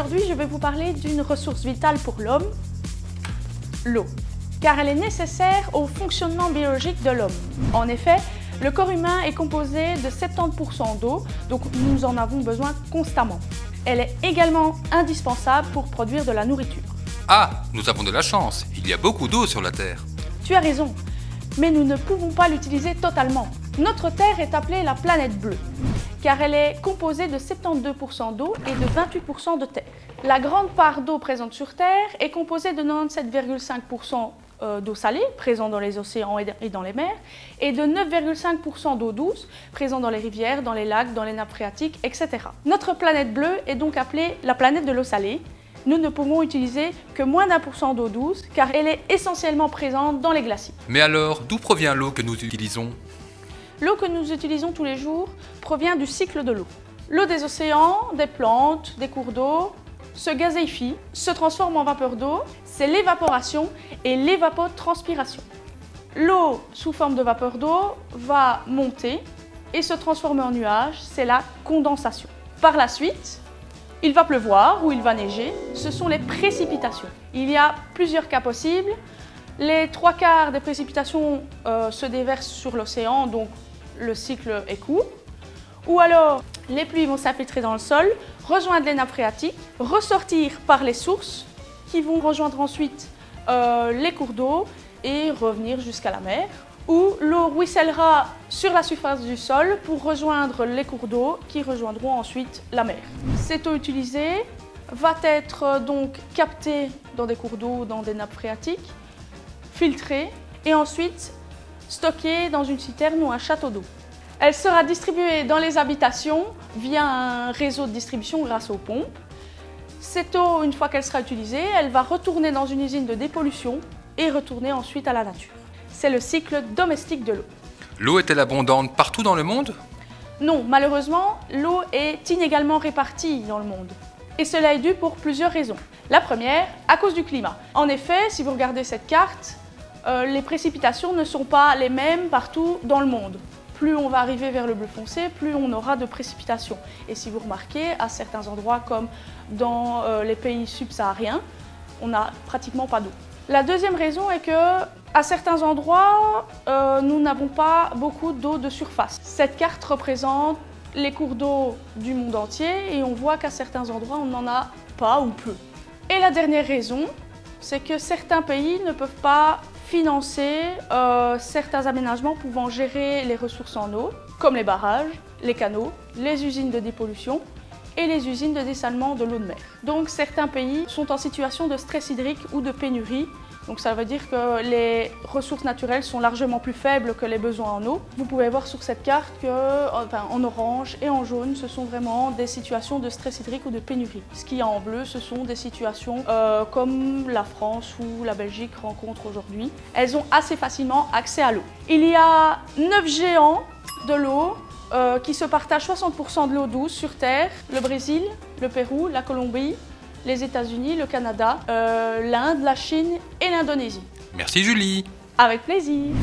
Aujourd'hui, je vais vous parler d'une ressource vitale pour l'homme, l'eau, car elle est nécessaire au fonctionnement biologique de l'homme. En effet, le corps humain est composé de 70% d'eau, donc nous en avons besoin constamment. Elle est également indispensable pour produire de la nourriture. Ah, nous avons de la chance, il y a beaucoup d'eau sur la Terre. Tu as raison, mais nous ne pouvons pas l'utiliser totalement. Notre Terre est appelée la planète bleue, car elle est composée de 72% d'eau et de 28% de terre. La grande part d'eau présente sur Terre est composée de 97,5% d'eau salée, présente dans les océans et dans les mers, et de 9,5% d'eau douce, présente dans les rivières, dans les lacs, dans les nappes phréatiques, etc. Notre planète bleue est donc appelée la planète de l'eau salée. Nous ne pouvons utiliser que moins d'1% d'eau douce, car elle est essentiellement présente dans les glaciers. Mais alors, d'où provient l'eau que nous utilisons? L'eau que nous utilisons tous les jours provient du cycle de l'eau. L'eau des océans, des plantes, des cours d'eau se gazéifie, se transforme en vapeur d'eau. C'est l'évaporation et l'évapotranspiration. L'eau sous forme de vapeur d'eau va monter et se transformer en nuage. C'est la condensation. Par la suite, il va pleuvoir ou il va neiger. Ce sont les précipitations. Il y a plusieurs cas possibles. Les 3/4 des précipitations se déversent sur l'océan, donc le cycle est court. Ou alors, les pluies vont s'infiltrer dans le sol, rejoindre les nappes phréatiques, ressortir par les sources, qui vont rejoindre ensuite les cours d'eau et revenir jusqu'à la mer. Ou l'eau ruissellera sur la surface du sol pour rejoindre les cours d'eau qui rejoindront ensuite la mer. Cette eau utilisée va être donc captée dans des cours d'eau, dans des nappes phréatiques, filtrée et ensuite stockée dans une citerne ou un château d'eau. Elle sera distribuée dans les habitations via un réseau de distribution grâce aux pompes. Cette eau, une fois qu'elle sera utilisée, elle va retourner dans une usine de dépollution et retourner ensuite à la nature. C'est le cycle domestique de l'eau. L'eau est-elle abondante partout dans le monde? Non, malheureusement, l'eau est inégalement répartie dans le monde. Et cela est dû pour plusieurs raisons. La première, à cause du climat. En effet, si vous regardez cette carte, les précipitations ne sont pas les mêmes partout dans le monde. Plus on va arriver vers le bleu foncé, plus on aura de précipitations. Et si vous remarquez, à certains endroits comme dans les pays subsahariens, on n'a pratiquement pas d'eau. La deuxième raison est que à certains endroits, nous n'avons pas beaucoup d'eau de surface. Cette carte représente les cours d'eau du monde entier et on voit qu'à certains endroits, on n'en a pas ou peu. Et la dernière raison, c'est que certains pays ne peuvent pas financer certains aménagements pouvant gérer les ressources en eau, comme les barrages, les canaux, les usines de dépollution et les usines de dessalement de l'eau de mer. Donc certains pays sont en situation de stress hydrique ou de pénurie. Donc ça veut dire que les ressources naturelles sont largement plus faibles que les besoins en eau. Vous pouvez voir sur cette carte en orange et en jaune, ce sont vraiment des situations de stress hydrique ou de pénurie. Ce qui est en bleu, ce sont des situations comme la France ou la Belgique rencontrent aujourd'hui. Elles ont assez facilement accès à l'eau. Il y a 9 géants de l'eau qui se partagent 60% de l'eau douce sur Terre: le Brésil, le Pérou, la Colombie, les États-Unis, le Canada, l'Inde, la Chine et l'Indonésie. Merci Julie. Avec plaisir.